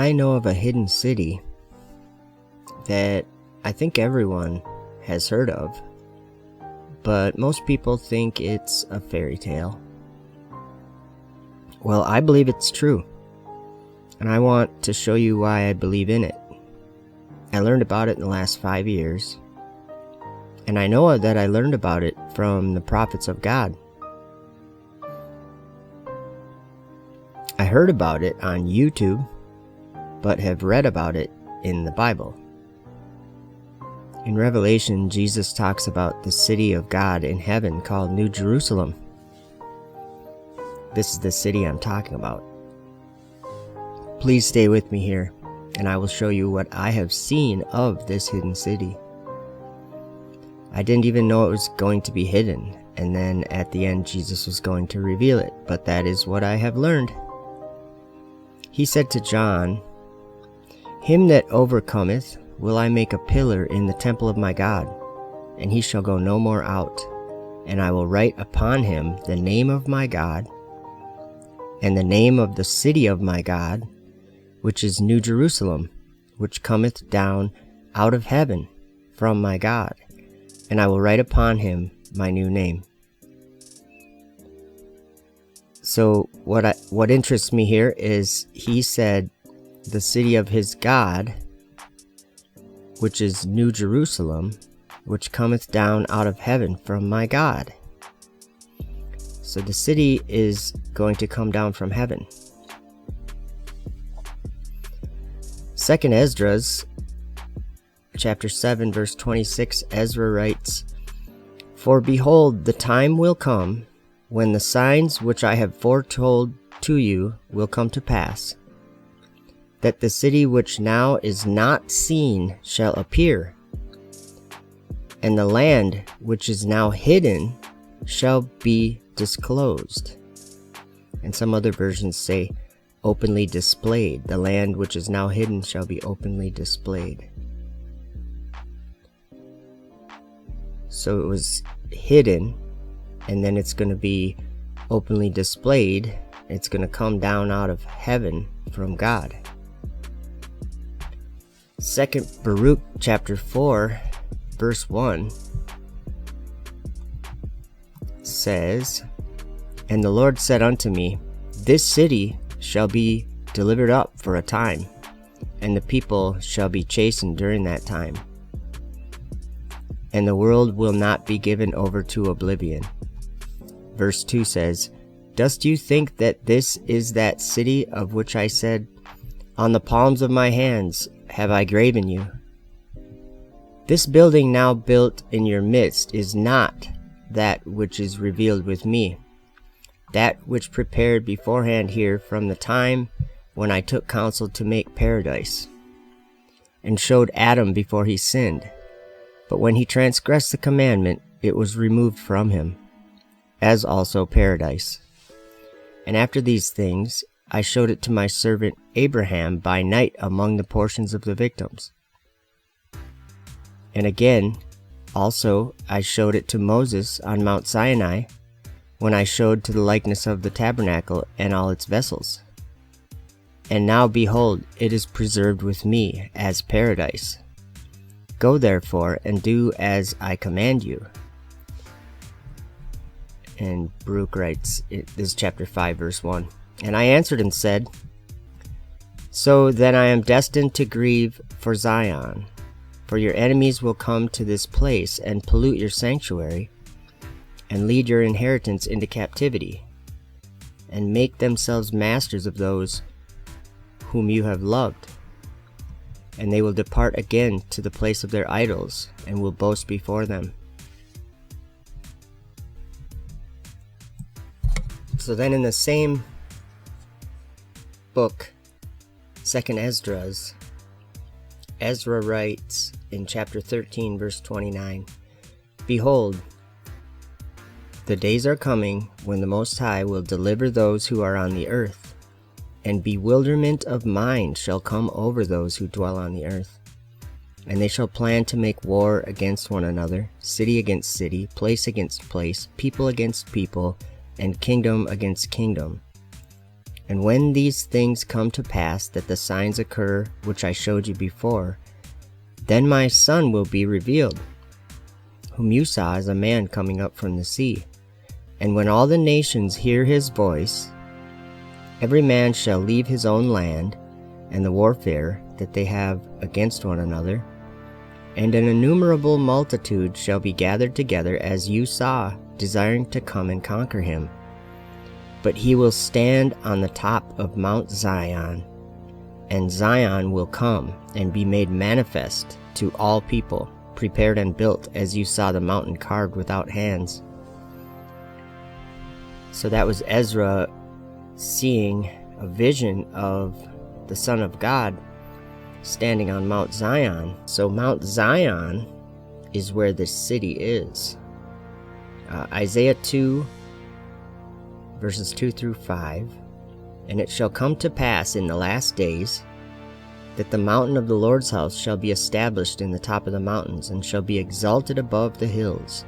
I know of a hidden city that I think everyone has heard of, but most people think it's a fairy tale. Well, I believe it's true, and I want to show you why I believe in it. I learned about it in the last 5 years, and I know that I learned about it from the prophets of God. I heard about it on YouTube, but have read about it in the Bible. In Revelation, Jesus talks about the city of God in heaven called New Jerusalem. This is the city I'm talking about. Please stay with me here, and I will show you what I have seen of this hidden city. I didn't even know it was going to be hidden, and then at the end Jesus was going to reveal it, but that is what I have learned. He said to John, "Him that overcometh will I make a pillar in the temple of my God, and he shall go no more out. And I will write upon him the name of my God, and the name of the city of my God, which is New Jerusalem, which cometh down out of heaven from my God. And I will write upon him my new name." So what interests me here is he said the city of his God, which is New Jerusalem, which cometh down out of heaven from my God. So the city is going to come down from heaven. 2nd Ezra, chapter 7, verse 26, Ezra writes, "For behold, the time will come when the signs which I have foretold to you will come to pass, that the city which now is not seen shall appear, and the land which is now hidden shall be disclosed." And some other versions say openly displayed. The land which is now hidden shall be openly displayed. So it was hidden, and then it's going to be openly displayed. It's going to come down out of heaven from God. 2nd Baruch chapter 4 verse 1 says, "And the Lord said unto me, This city shall be delivered up for a time, and the people shall be chastened during that time. And the world will not be given over to oblivion." Verse 2 says, "Dost you think that this is that city of which I said, On the palms of my hands have I graven you? This building now built in your midst is not that which is revealed with me, that which prepared beforehand here from the time when I took counsel to make paradise, and showed Adam before he sinned. But when he transgressed the commandment, it was removed from him, as also paradise. And after these things, I showed it to my servant Abraham by night among the portions of the victims. And again, also, I showed it to Moses on Mount Sinai, when I showed to the likeness of the tabernacle and all its vessels. And now behold, it is preserved with me as paradise. Go therefore and do as I command you." And Baruch writes, this is chapter 5 verse 1, "And I answered and said, So then I am destined to grieve for Zion, for your enemies will come to this place and pollute your sanctuary, and lead your inheritance into captivity, and make themselves masters of those whom you have loved. And they will depart again to the place of their idols, and will boast before them." So then in the same book, 2nd Ezra, Ezra writes in chapter 13, verse 29, "Behold, the days are coming when the Most High will deliver those who are on the earth, and bewilderment of mind shall come over those who dwell on the earth. And they shall plan to make war against one another, city against city, place against place, people against people, and kingdom against kingdom. And when these things come to pass, that the signs occur which I showed you before, then my Son will be revealed, whom you saw as a man coming up from the sea. And when all the nations hear his voice, every man shall leave his own land, and the warfare that they have against one another, and an innumerable multitude shall be gathered together, as you saw, desiring to come and conquer him. But he will stand on the top of Mount Zion, and Zion will come and be made manifest to all people, prepared and built, as you saw the mountain carved without hands. So that was Ezra seeing a vision of the Son of God standing on Mount Zion. So Mount Zion is where this city is. Isaiah 2, verses 2 through 5. And it shall come to pass in the last days that the mountain of the Lord's house shall be established in the top of the mountains, and shall be exalted above the hills,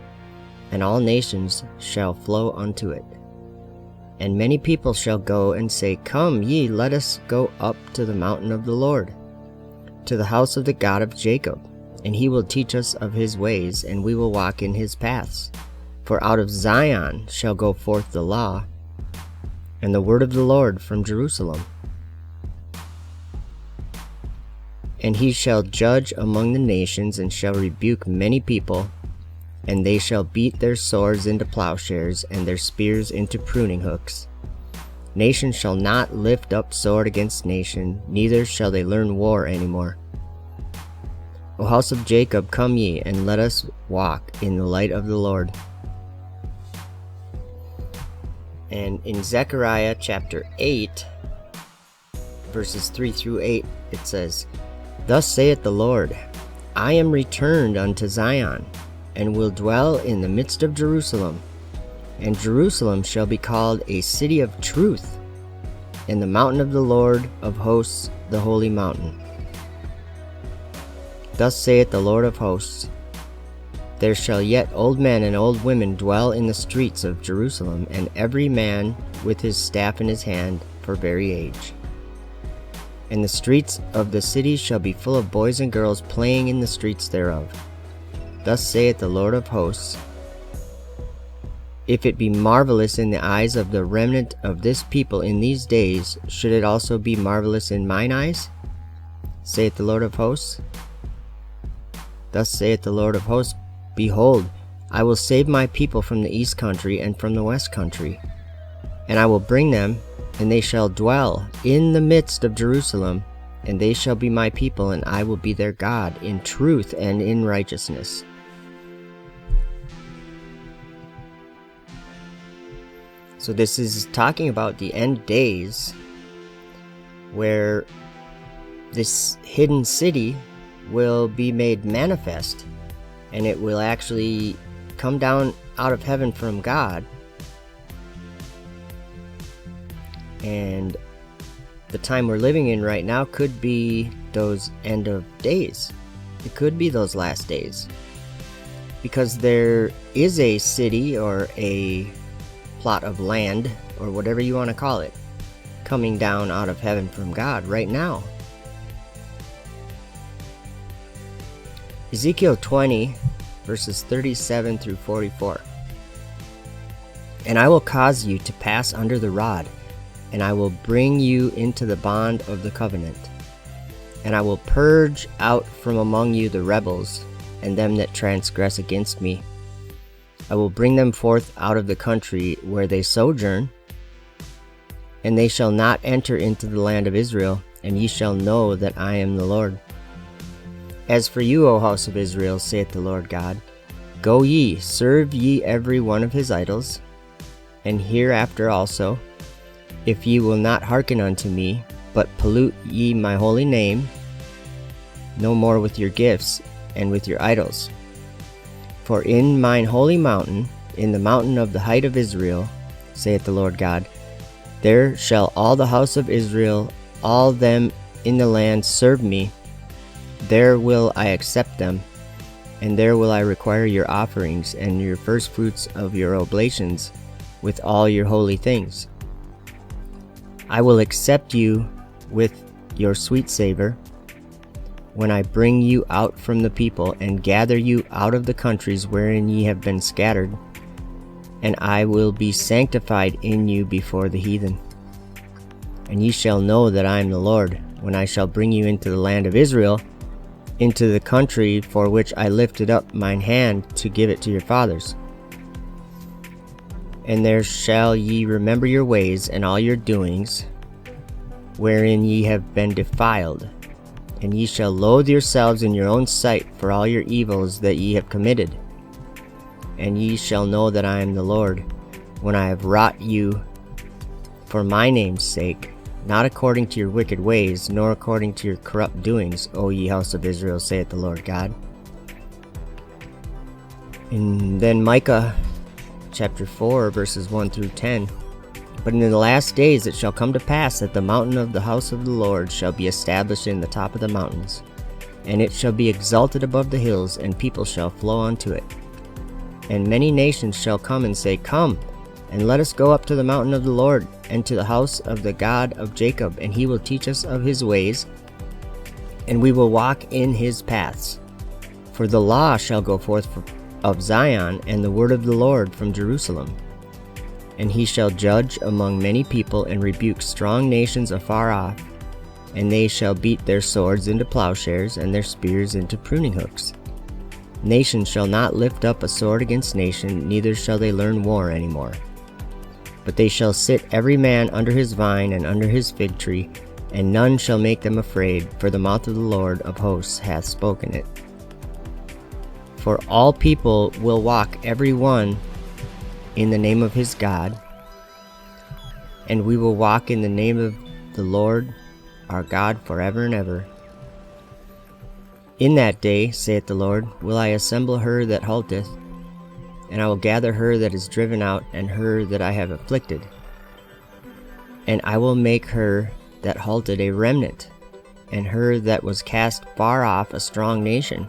and all nations shall flow unto it. And many people shall go and say, Come ye, let us go up to the mountain of the Lord, to the house of the God of Jacob, and he will teach us of his ways, and we will walk in his paths. For out of Zion shall go forth the law, and the word of the Lord from Jerusalem. And he shall judge among the nations, and shall rebuke many people, and they shall beat their swords into plowshares, and their spears into pruning hooks. Nation shall not lift up sword against nation, neither shall they learn war any more. O house of Jacob, come ye, and let us walk in the light of the Lord. And in Zechariah chapter 8, verses 3 through 8, it says, Thus saith the Lord, I am returned unto Zion, and will dwell in the midst of Jerusalem. And Jerusalem shall be called a city of truth, and the mountain of the Lord of hosts, the holy mountain. Thus saith the Lord of hosts, There shall yet old men and old women dwell in the streets of Jerusalem, and every man with his staff in his hand for very age. And the streets of the city shall be full of boys and girls playing in the streets thereof. Thus saith the Lord of hosts, If it be marvelous in the eyes of the remnant of this people in these days, should it also be marvelous in mine eyes? Saith the Lord of hosts. Thus saith the Lord of hosts, Behold, I will save my people from the east country and from the west country, and I will bring them, and they shall dwell in the midst of Jerusalem, and they shall be my people, and I will be their God in truth and in righteousness. So this is talking about the end days, where this hidden city will be made manifest, and it will actually come down out of heaven from God. And the time we're living in right now could be those end of days. It could be those last days, because there is a city or a plot of land, or whatever you want to call it, coming down out of heaven from God right now. Ezekiel 20, verses 37 through 44. And I will cause you to pass under the rod, and I will bring you into the bond of the covenant. And I will purge out from among you the rebels, and them that transgress against me. I will bring them forth out of the country where they sojourn, and they shall not enter into the land of Israel, and ye shall know that I am the Lord. As for you, O house of Israel, saith the Lord God, go ye, serve ye every one of his idols, and hereafter also, if ye will not hearken unto me, but pollute ye my holy name, no more with your gifts and with your idols. For in mine holy mountain, in the mountain of the height of Israel, saith the Lord God, there shall all the house of Israel, all them in the land, serve me. There will I accept them, and there will I require your offerings and your firstfruits of your oblations with all your holy things. I will accept you with your sweet savor when I bring you out from the people and gather you out of the countries wherein ye have been scattered, and I will be sanctified in you before the heathen. And ye shall know that I am the Lord, when I shall bring you into the land of Israel, into the country for which I lifted up mine hand to give it to your fathers. And there shall ye remember your ways and all your doings, wherein ye have been defiled, and ye shall loathe yourselves in your own sight for all your evils that ye have committed. And ye shall know that I am the Lord, when I have wrought you for my name's sake, not according to your wicked ways, nor according to your corrupt doings, O ye house of Israel, saith the Lord God. And then Micah chapter 4, verses 1 through 10. But in the last days it shall come to pass that the mountain of the house of the Lord shall be established in the top of the mountains, and it shall be exalted above the hills, and people shall flow unto it. And many nations shall come and say, Come, and let us go up to the mountain of the Lord, and to the house of the God of Jacob, and he will teach us of his ways, and we will walk in his paths. For the law shall go forth of Zion, and the word of the Lord from Jerusalem. And he shall judge among many people, and rebuke strong nations afar off, and they shall beat their swords into plowshares, and their spears into pruning hooks. Nation shall not lift up a sword against nation, neither shall they learn war any more. But they shall sit every man under his vine and under his fig tree, and none shall make them afraid, for the mouth of the Lord of hosts hath spoken it. For all people will walk every one in the name of his God, and we will walk in the name of the Lord our God forever and ever. In that day, saith the Lord, will I assemble her that halteth, and I will gather her that is driven out, and her that I have afflicted. And I will make her that halted a remnant, and her that was cast far off a strong nation.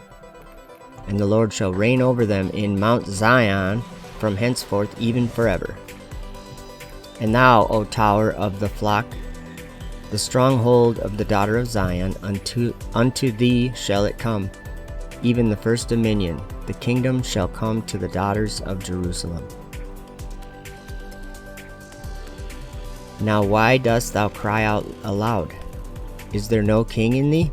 And the Lord shall reign over them in Mount Zion from henceforth even forever. And thou, O tower of the flock, the stronghold of the daughter of Zion, unto thee shall it come, even the first dominion. The kingdom shall come to the daughters of Jerusalem. Now why dost thou cry out aloud? Is there no king in thee?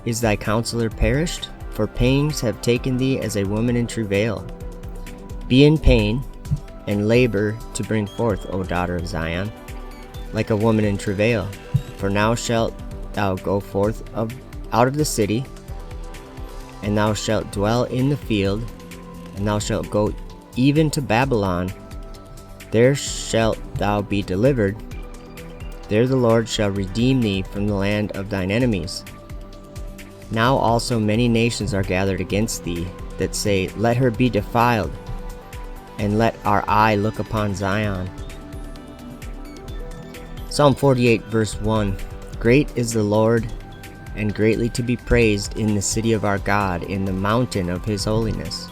Is thy counselor perished? For pangs have taken thee as a woman in travail. Be in pain, and labor to bring forth, O daughter of Zion, like a woman in travail. For now shalt thou go forth out of the city, and thou shalt dwell in the field, and thou shalt go even to Babylon. There shalt thou be delivered. There the Lord shall redeem thee from the land of thine enemies. Now also many nations are gathered against thee, that say, Let her be defiled, and let our eye look upon Zion. Psalm 48, verse 1. Great is the Lord, and greatly to be praised in the city of our God, in the mountain of his holiness.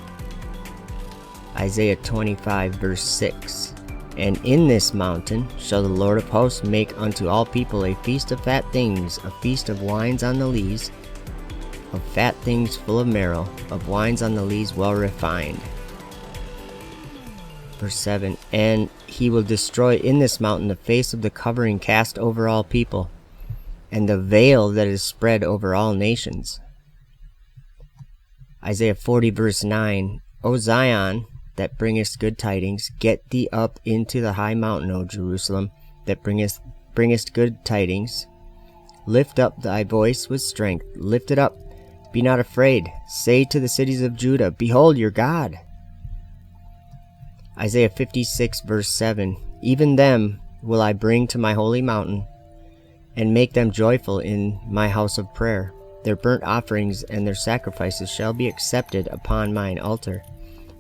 Isaiah 25, verse 6. And in this mountain shall the Lord of hosts make unto all people a feast of fat things, a feast of wines on the lees, of fat things full of marrow, of wines on the lees well refined. Verse 7. And he will destroy in this mountain the face of the covering cast over all people, and the veil that is spread over all nations. Isaiah 40, verse 9. O Zion, that bringest good tidings, get thee up into the high mountain, O Jerusalem, that bringest good tidings. Lift up thy voice with strength, lift it up, be not afraid. Say to the cities of Judah, Behold your God. Isaiah 56, verse 7. Even them will I bring to my holy mountain, and make them joyful in my house of prayer. Their burnt offerings and their sacrifices shall be accepted upon mine altar.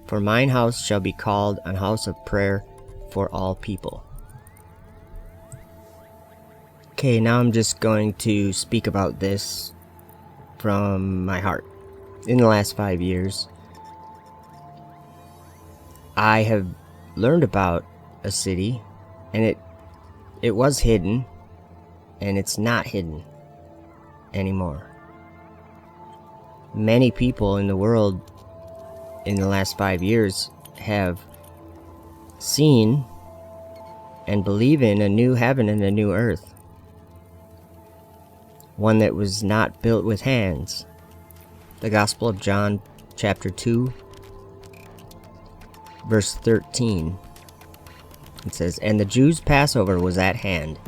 For mine house shall be called an house of prayer for all people. Okay, now I'm just going to speak about this from my heart. In the last 5 years, I have learned about a city, and It was hidden, and it's not hidden anymore. Many people in the world in the last 5 years have seen and believe in a new heaven and a new earth, one that was not built with hands. The Gospel of John, chapter 2, verse 13. It says, "And the Jews' Passover was at hand,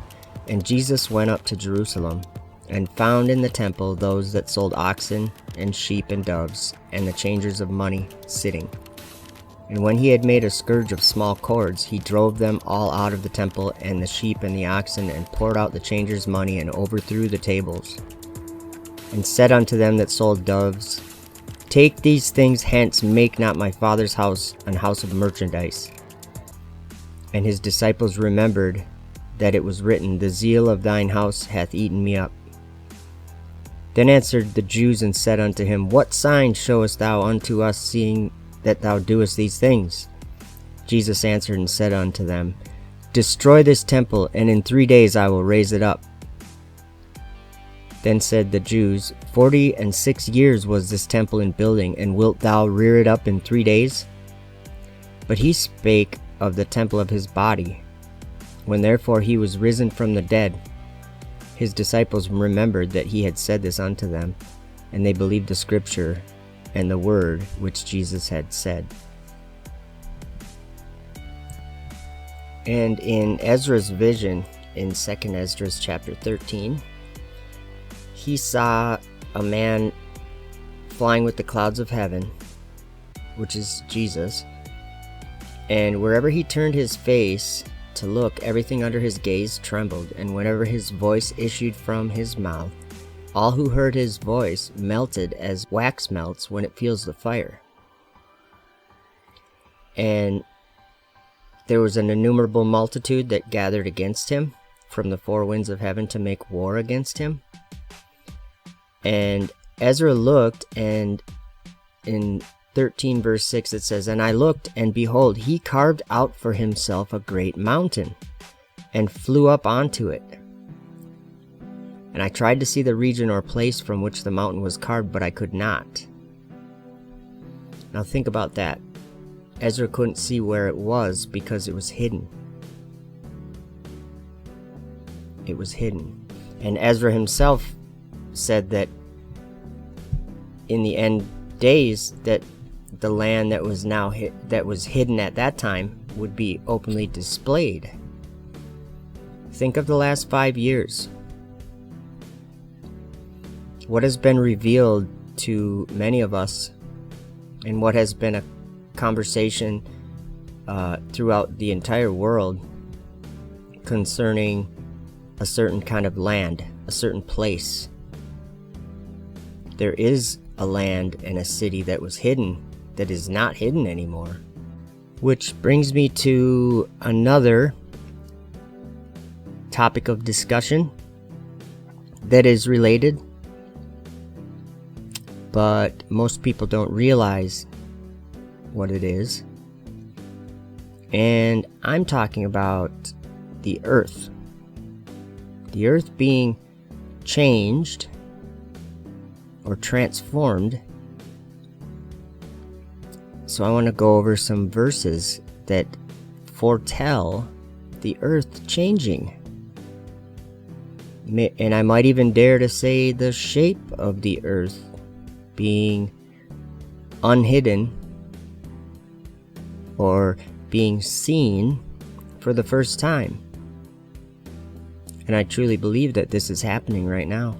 and Jesus went up to Jerusalem, and found in the temple those that sold oxen and sheep and doves, and the changers of money sitting. And when he had made a scourge of small cords, he drove them all out of the temple, and the sheep and the oxen, and poured out the changers' money, and overthrew the tables. And said unto them that sold doves, Take these things hence, make not my Father's house an house of merchandise. And his disciples remembered that it was written, The zeal of thine house hath eaten me up. Then answered the Jews and said unto him, What sign showest thou unto us, seeing that thou doest these things? Jesus answered and said unto them, Destroy this temple, and in 3 days I will raise it up. Then said the Jews, 46 years was this temple in building, and wilt thou rear it up in 3 days? But he spake of the temple of his body. When therefore he was risen from the dead, his disciples remembered that he had said this unto them, and they believed the Scripture and the word which Jesus had said." And in Ezra's vision, in 2 Ezra chapter 13, he saw a man flying with the clouds of heaven, which is Jesus, and wherever he turned his face to look, everything under his gaze trembled, and whenever his voice issued from his mouth, all who heard his voice melted as wax melts when it feels the fire. And there was an innumerable multitude that gathered against him from the four winds of heaven to make war against him. And Ezra looked, and in 13 verse 6 it says, "And I looked, and behold, he carved out for himself a great mountain, and flew up onto it. And I tried to see the region or place from which the mountain was carved, but I could not." Now think about that. Ezra couldn't see where it was because it was hidden. It was hidden. And Ezra himself said that in the end days that the land that was that was hidden at that time would be openly displayed. Think of the last 5 years. What has been revealed to many of us, and what has been a conversation throughout the entire world concerning a certain kind of land, a certain place. There is a land and a city that was hidden that is not hidden anymore. Which brings me to another topic of discussion that is related, but most people don't realize what it is. And I'm talking about the earth. The earth being changed or transformed. So I want to go over some verses that foretell the earth changing. And I might even dare to say the shape of the earth being unhidden or being seen for the first time. And I truly believe that this is happening right now.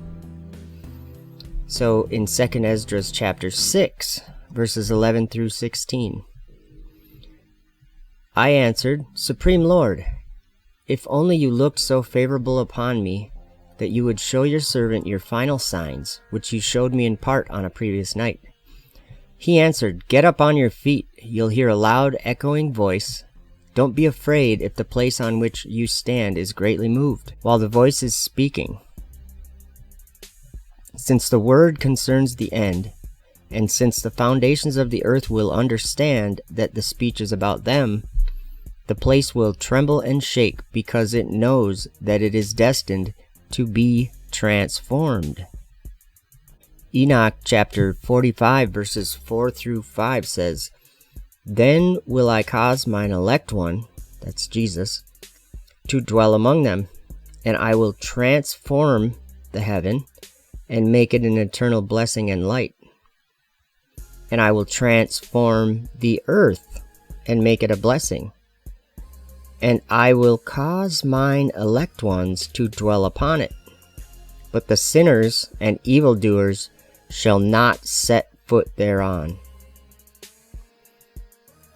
So in 2 Ezra chapter 6, verses 11 through 16, I answered, "Supreme Lord, if only you looked so favorable upon me that you would show your servant your final signs, which you showed me in part on a previous night." He answered, "Get up on your feet. You'll hear a loud echoing voice. Don't be afraid if the place on which you stand is greatly moved, while the voice is speaking. Since the word concerns the end, and since the foundations of the earth will understand that the speech is about them, The place will tremble and shake because it knows that it is destined to be transformed. Enoch chapter 45 verses 4 through 5 says, Then will I cause mine elect one, that's Jesus, to dwell among them, and I will transform the heaven and make it an eternal blessing and light. And I will transform the earth and make it a blessing. And I will cause mine elect ones to dwell upon it. But the sinners and evildoers shall not set foot thereon.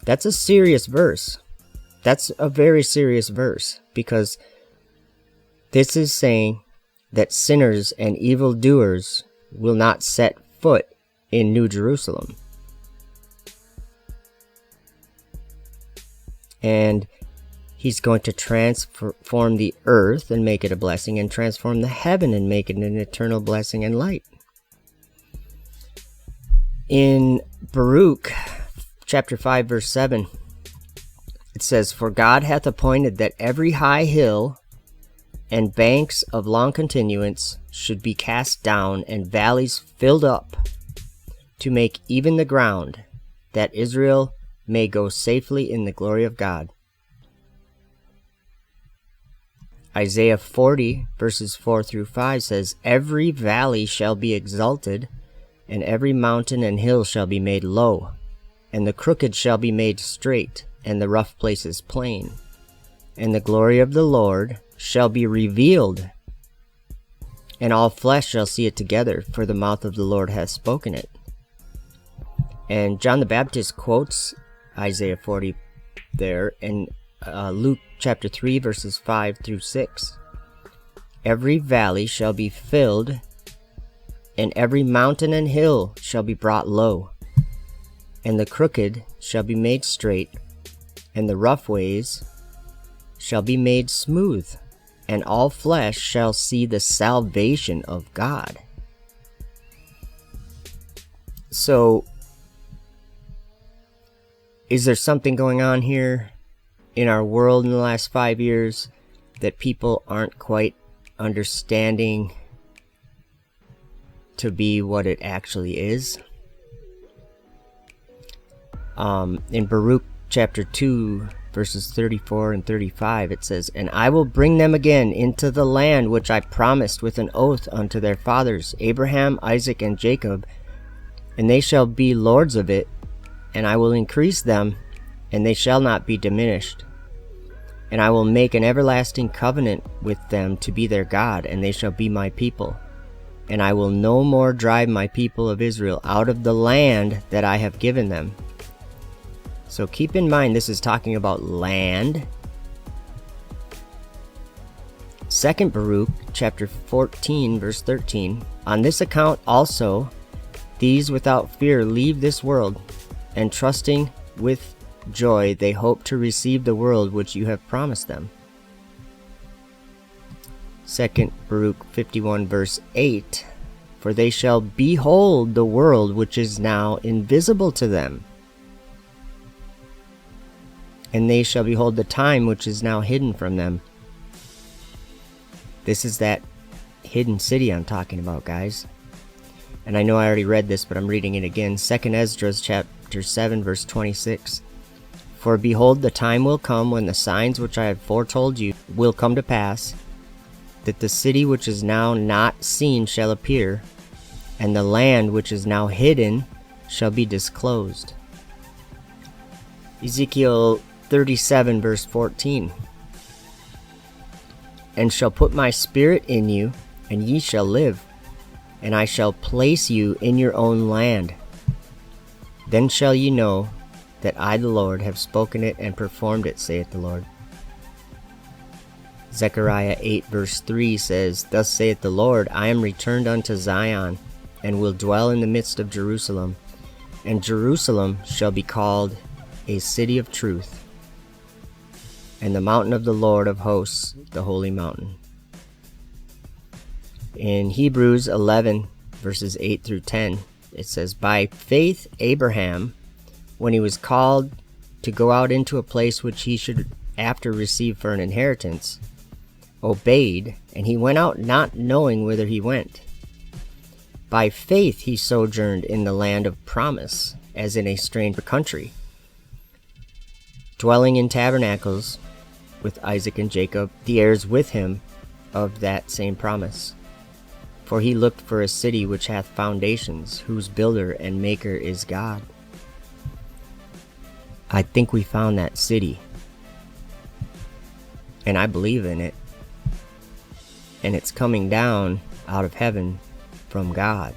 That's a serious verse. That's a very serious verse, because this is saying that sinners and evildoers will not set foot in New Jerusalem. And he's going to transform the earth and make it a blessing, and transform the heaven and make it an eternal blessing and light. In Baruch chapter 5 verse 7, it says, For God hath appointed that every high hill and banks of long continuance should be cast down, and valleys filled up, to make even the ground, that Israel may go safely in the glory of God. Isaiah 40 verses 4 through 5 says, Every valley shall be exalted, and every mountain and hill shall be made low, and the crooked shall be made straight, and the rough places plain. And the glory of the Lord shall be revealed, and all flesh shall see it together, for the mouth of the Lord hath spoken it. And John the Baptist quotes Isaiah 40 there in Luke chapter 3 verses 5 through 6. Every valley shall be filled, and every mountain and hill shall be brought low, and the crooked shall be made straight, and the rough ways shall be made smooth, and all flesh shall see the salvation of God. So, is there something going on here in our world in the last 5 years that people aren't quite understanding to be what it actually is? In Baruch chapter 2 verses 34 and 35, it says, And I will bring them again into the land which I promised with an oath unto their fathers, Abraham, Isaac, and Jacob, and they shall be lords of it, and I will increase them, and they shall not be diminished. And I will make an everlasting covenant with them to be their God, and they shall be my people. And I will no more drive my people of Israel out of the land that I have given them. So keep in mind, this is talking about land. 2 Baruch chapter 14 verse 13, On this account also these without fear leave this world, and trusting with joy they hope to receive the world which you have promised them. 2 Baruch 51 verse 8, For they shall behold the world which is now invisible to them, and they shall behold the time which is now hidden from them. This is that hidden city I'm talking about, guys. And I know I already read this, but I'm reading it again. 2 Ezra chapter 7 verse 26. For behold, the time will come when the signs which I have foretold you will come to pass, that the city which is now not seen shall appear, and the land which is now hidden shall be disclosed. Ezekiel 37 verse 14. And shall put my spirit in you, and ye shall live, and I shall place you in your own land. Then shall ye know that I the Lord have spoken it and performed it, saith the Lord. Zechariah 8 verse 3 says, Thus saith the Lord, I am returned unto Zion, and will dwell in the midst of Jerusalem, and Jerusalem shall be called a city of truth, and the mountain of the Lord of hosts, the holy mountain. In Hebrews 11 verses 8 through 10, it says, By faith Abraham, when he was called to go out into a place which he should after receive for an inheritance, obeyed, and he went out not knowing whither he went. By faith he sojourned in the land of promise, as in a strange country, dwelling in tabernacles with Isaac and Jacob, the heirs with him of that same promise. For he looked for a city which hath foundations, whose builder and maker is God. I think we found that city, and I believe in it, and it's coming down out of heaven from God.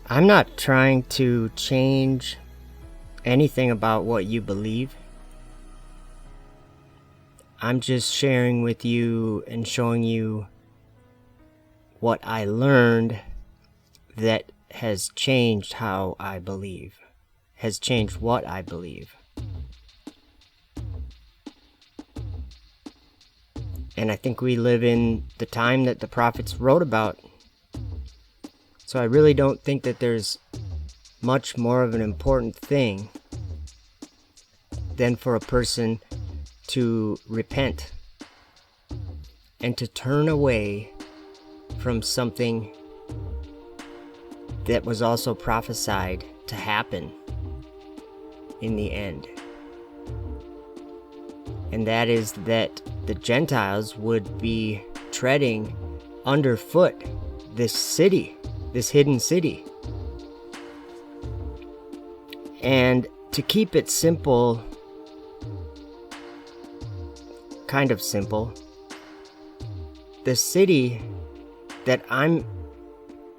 I'm not trying to change anything about what you believe. I'm just sharing with you and showing you what I learned that has changed how I believe, has changed what I believe. And I think we live in the time that the prophets wrote about. So I really don't think that there's much more of an important thing than for a person to repent and to turn away from something that was also prophesied to happen in the end. And that is that the Gentiles would be treading underfoot this city, this hidden city. And to keep it simple, kind of simple, the city that I'm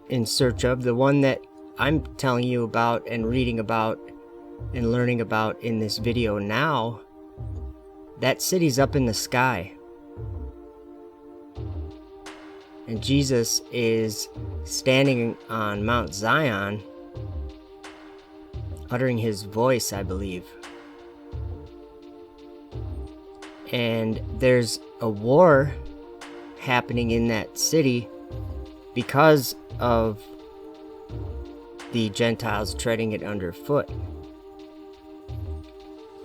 in search of, the one that I'm telling you about and reading about and learning about in this video now, that city's up in the sky. And Jesus is standing on Mount Zion, uttering his voice, I believe. And there's a war happening in that city because of the Gentiles treading it underfoot.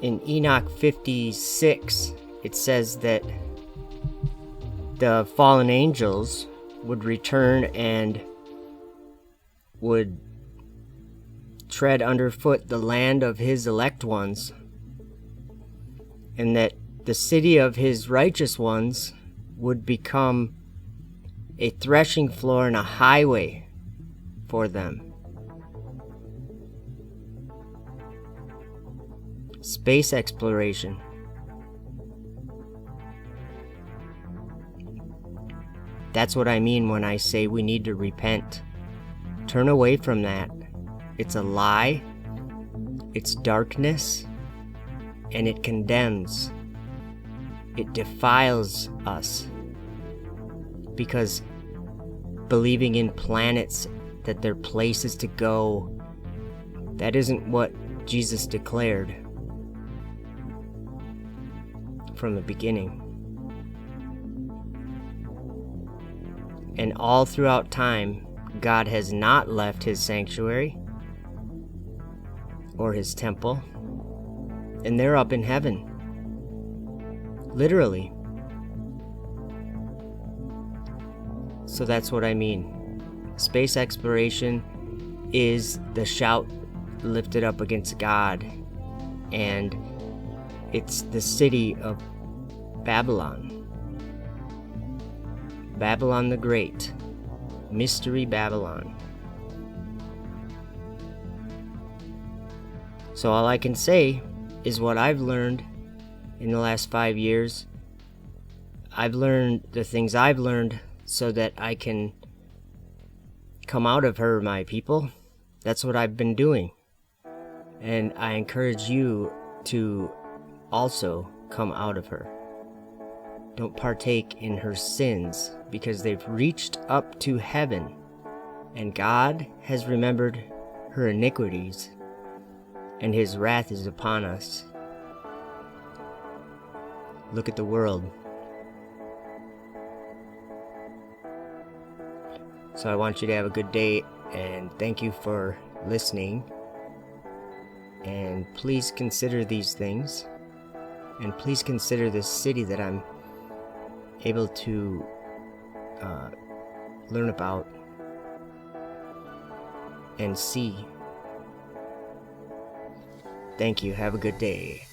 In Enoch 56, it says that the fallen angels would return and would tread underfoot the land of his elect ones, and that the city of his righteous ones would become a threshing floor and a highway for them. Space exploration. That's what I mean when I say we need to repent. Turn away from that. It's a lie, it's darkness, and it condemns. It defiles us. Because believing in planets, that they're places to go, that isn't what Jesus declared from the beginning. And all throughout time, God has not left his sanctuary or his temple, and they're up in heaven. Literally. So that's what I mean. Space exploration is the shout lifted up against God, and it's the city of Babylon. Babylon the Great. Mystery Babylon. So all I can say is what I've learned in the last 5 years. I've learned the things I've learned so that I can come out of her, my people. That's what I've been doing. And I encourage you to also come out of her. Don't partake in her sins, because they've reached up to heaven, and God has remembered her iniquities, and his wrath is upon us. Look at the world. So I want you to have a good day, and thank you for listening. And please consider these things, and please consider this city that I'm able to learn about and see. Thank you. Have a good day.